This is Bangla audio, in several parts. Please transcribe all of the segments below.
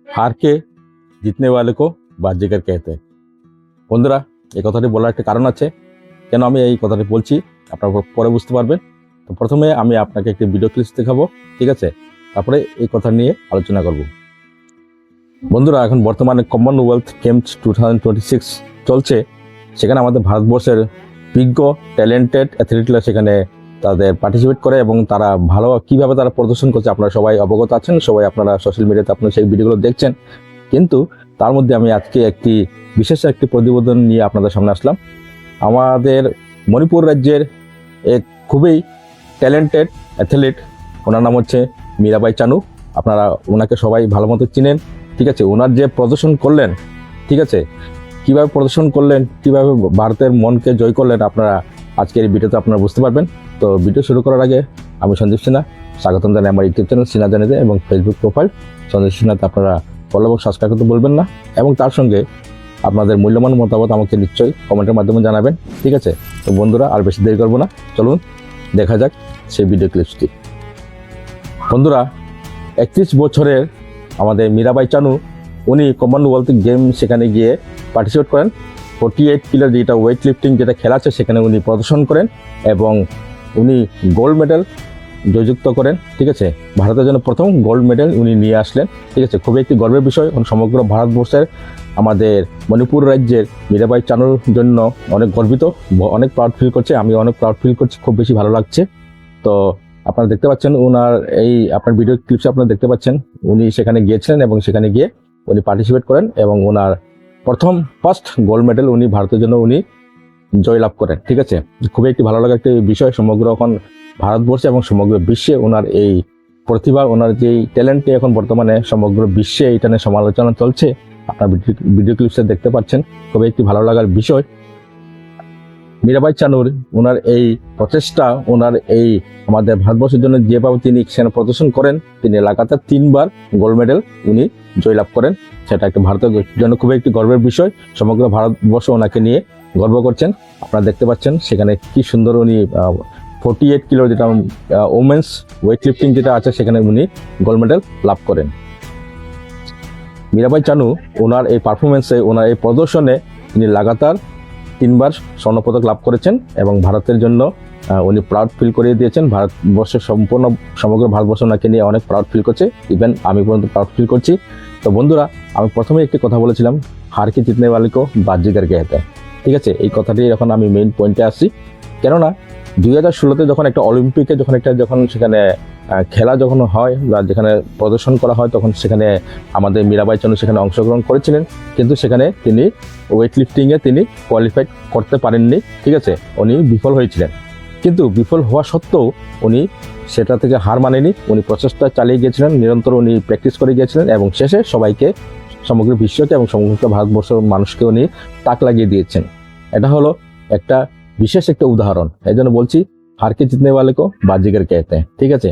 हार के জিতনে वाले को বাজিকার कहते हैं। বন্ধুরা, এই কথাটি বলার একটা কারণ আছে। কেন আমি এই কথাটি বলছি আপনারা পরে বুঝতে পারবেন। তো প্রথমে আমি আপনাকে একটি ভিডিও ক্লিপ দেখাবো, ঠিক আছে? তারপরে এই কথা নিয়ে আলোচনা করব। বন্ধুরা, এখন বর্তমানে কমনওয়েলথ গেমস 2026 চলছে। সেখানে আমাদের ভারতবর্ষের বিজ্ঞ ট্যালেন্টেড অ্যাথলিটরা সেখানে তাদের পার্টিসিপেট করে এবং তারা ভালো কীভাবে তারা প্রদর্শন করছে আপনারা সবাই অবগত আছেন। সবাই আপনারা সোশ্যাল মিডিয়াতে আপনারা সেই ভিডিওগুলো দেখছেন। কিন্তু তার মধ্যে আমি আজকে একটি বিশেষ একটি প্রতিবেদন নিয়ে আপনাদের সামনে আসলাম। আমাদের মণিপুর রাজ্যের এক খুবই ট্যালেন্টেড অ্যাথলিট, ওনার নাম হচ্ছে মীরাবাই চানু। আপনারা ওনাকে সবাই ভালো মতো চিনেন, ঠিক আছে? ওনার যে প্রদর্শন করলেন, ঠিক আছে, কীভাবে প্রদর্শন করলেন, কীভাবে ভারতের মনকে জয় করলেন, আপনারা আজকের এই ভিডিওতে আপনারা বুঝতে পারবেন। তো ভিডিও শুরু করার আগে আমি সঞ্জীব সিনহা স্বাগতম জানাই আমার ইউটিউব চ্যানেল সিনহা জানিতে এবং ফেসবুক প্রোফাইল সঞ্জীব সিনহাতে আপনারা ফলো এবং সাবস্ক্রাইব করতে বলবেন না, এবং তার সঙ্গে আপনাদের মূল্যবান মতামত আমাকে নিশ্চয়ই কমেন্টের মাধ্যমে জানাবেন, ঠিক আছে? তো বন্ধুরা, আর বেশি দেরি করবো না, চলুন দেখা যাক সেই ভিডিও ক্লিপসটি। বন্ধুরা, 31 বছরের আমাদের মীরাবাই চানু, উনি কমনওয়েলথ গেম সেখানে গিয়ে পার্টিসিপেট করেন। 48 কিলোর যেটা ওয়েট লিফটিং যেটা খেলা আছে সেখানে উনি প্রদর্শন করেন এবং উনি গোল্ড মেডেল জয়যুক্ত করেন, ঠিক আছে? ভারতের জন্য প্রথম গোল্ড মেডেল উনি নিয়ে আসলেন, ঠিক আছে? খুবই একটি গর্বের বিষয়। সমগ্র ভারতবর্ষের আমাদের মণিপুর রাজ্যের মীরাবাই চানুর জন্য অনেক গর্বিত, অনেক প্রাউড ফিল করছে। আমি অনেক প্রাউড ফিল করছি, খুব বেশি ভালো লাগছে। তো আপনারা দেখতে পাচ্ছেন ওনার এই আপনার ভিডিও ক্লিপসে আপনারা দেখতে পাচ্ছেন উনি সেখানে গিয়েছিলেন এবং সেখানে গিয়ে উনি পার্টিসিপেট করেন এবং ওনার ফার্স্ট গোল্ড মেডেল উনি ভারতের জন্য উনি জয়লাভ করেন, ঠিক আছে? খুবই একটি ভালো লাগা একটি বিষয়। সমগ্র এখন ভারতবর্ষে এবং সমগ্র বিশ্বে ওনার এই প্রতিভা, ওনার যেই ট্যালেন্টটি এখন বর্তমানে সমগ্র বিশ্বে এটা নিয়ে সমালোচনা চলছে। আপনার ভিডিও ক্লিপসে দেখতে পাচ্ছেন, খুবই একটি ভালো লাগার বিষয়। মীরাবাই চানুর ওনার এই প্রচেষ্টা, ওনার এই আমাদের ভারতবর্ষের জন্য যেভাবে তিনি সেখানে প্রদর্শন করেন, তিনি লাগাতার 3 বার গোল্ড মেডেল উনি জয়লাভ করেন। সেটা একটা ভারতের জন্য খুবই একটি গর্বের বিষয়। সমগ্র ভারতবর্ষ ওনাকে নিয়ে গর্ব করছেন। আপনারা দেখতে পাচ্ছেন সেখানে কি সুন্দর উনি 48 কিলো যেটা ওমেন্স ওয়েট লিফটিং যেটা আছে সেখানে উনি গোল্ড মেডেল লাভ করেন। মীরাবাই চানু ওনার এই পারফরমেন্সে, ওনার এই প্রদর্শনে তিনি লাগাতার 3 বার স্বর্ণপদক লাভ করেছেন এবং ভারতের জন্য উনি প্রাউড ফিল করিয়ে দিয়েছেন। ভারতবর্ষের সমগ্র ভারতবর্ষ ওনাকে নিয়ে অনেক প্রাউড ফিল করছে, ইভেন আমি পর্যন্ত প্রাউড ফিল করছি। তো বন্ধুরা, আমি প্রথমে একটি কথা বলেছিলাম, হার কে জিতনে वाले को বাজিগার कहते हैं, ঠিক আছে? এই কথাটি এখন আমি মেইন পয়েন্টে আসছি। কেননা 2016-তে যখন একটা অলিম্পিকে যখন সেখানে খেলা যখন হয় বা যেখানে প্রদর্শন করা হয়, তখন সেখানে আমাদের মীরাবাই চানু সেখানে অংশগ্রহণ করেছিলেন, কিন্তু সেখানে তিনি ওয়েট লিফটিংয়ে তিনি কোয়ালিফাই করতে পারেননি, ঠিক আছে? উনি বিফল হয়েছিলেন। কিন্তু বিফল হওয়া সত্ত্বেও উনি সেটা থেকে হার মানেনি। উনি প্রচেষ্টা চালিয়ে গিয়েছিলেন, নিরন্তর উনি প্র্যাকটিস করে গিয়েছিলেন এবং শেষে সবাইকে, সমগ্র বিশ্বকে এবং সমগ্র ভারতবর্ষের মানুষকে উনি তাক লাগিয়ে দিয়েছেন। এটা হলো একটা বিশেষ একটা উদাহরণ। এই জন্য বলছি, হারকে জিতনে वाले को বাজিগার कहते हैं, ঠিক আছে?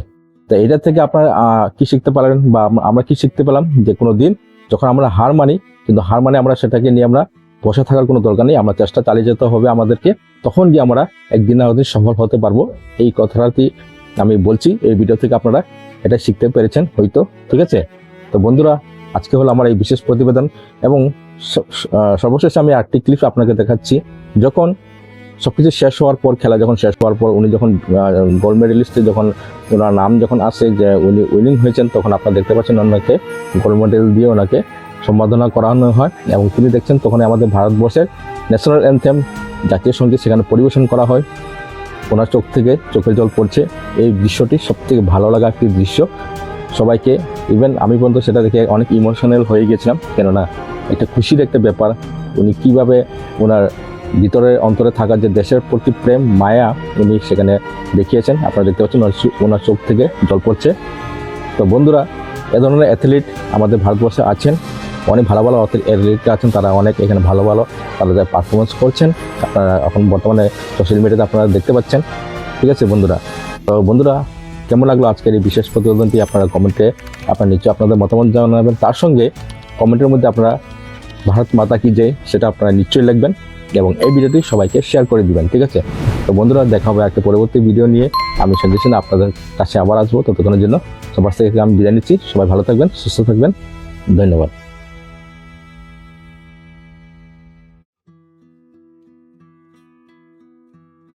তো এটা থেকে আপনারা কি শিখতে পারেন বা আমরা কি শিখতে পেলাম, যে কোনো দিন যখন আমরা হার মানি, কিন্তু হার মানে আমরা সেটাকে নিয়ে আমরা বসে থাকার কোনো দরকার নেই। আমরা চেষ্টা চালিয়ে যেতে হবে আমাদেরকে, তখন গিয়ে আমরা একদিন না একদিন সফল হতে পারবো। এই কথাটি আমি বলছি এই ভিডিও থেকে, আপনারা এটা শিখতে পেরেছেন হয়তো, ঠিক আছে? তো বন্ধুরা, আজকে হলো আমার এই বিশেষ প্রতিবেদন এবং সর্বশেষে আমি আরেকটি ক্লিপ আপনাকে দেখাচ্ছি। যখন সবকিছু শেষ হওয়ার পর, খেলা যখন শেষ হওয়ার পর, উনি যখন গোল্ড মেডেলিস্টে যখন ওনার নাম যখন আসে যে উনি উইনিং হয়েছেন, তখন আপনারা দেখতে পাচ্ছেন ওনাকে গোল্ড মেডেল দিয়ে ওনাকে সম্বোধনা করানো হয় এবং তিনি দেখছেন তখন আমাদের ভারতবর্ষের ন্যাশনাল অ্যানথেম জাতীয় সঙ্গীত সেখানে পরিবেশন করা হয়। ওনার চোখ থেকে চোখের জল পড়ছে। এই দৃশ্যটি সবথেকে ভালো লাগা একটি দৃশ্য সবাইকে, ইভেন আমি পর্যন্ত সেটা দেখে অনেক ইমোশনাল হয়ে গেছিলাম। কেননা একটা খুশির একটা ব্যাপার, উনি কিভাবে ওনার ভিতরে অন্তরে থাকা যে দেশের প্রতি প্রেম মায়া উনি সেখানে দেখিয়েছেন। আপনারা দেখতে পাচ্ছেন ওনার চোখ থেকে জল পড়ছে। তো বন্ধুরা, এ ধরনের অ্যাথলিট আমাদের ভারতবর্ষে আছেন, অনেক ভালো ভালো অ্যাথলিট আছেন, তারা অনেক এখানে ভালো তারা যা পারফরমেন্স করছেন আপনারা এখন বর্তমানে সোশ্যাল মিডিয়াতে আপনারা দেখতে পাচ্ছেন, ঠিক আছে বন্ধুরা? তো বন্ধুরা, কেমন লাগলো আজকের এই বিশেষ প্রতিবেদনটি আপনারা কমেন্টে আপনারা নিশ্চয়ই আপনাদের মতামত জানাবেন। তার সঙ্গে কমেন্টের মধ্যে আপনারা ভারত মাতা কি জয় সেটা আপনারা নিশ্চয়ই লিখবেন এবং এই ভিডিওটি সবাইকে শেয়ার করে দিবেন, ঠিক আছে? তো বন্ধুরা, দেখা হবে একটা পরবর্তী ভিডিও নিয়ে। আমি সঞ্জয় আপনাদের কাছে আবার আসবো। ততক্ষণের জন্য সবার থেকে আমি বিদায় নিচ্ছি। সবাই ভালো থাকবেন, সুস্থ থাকবেন। ধন্যবাদ।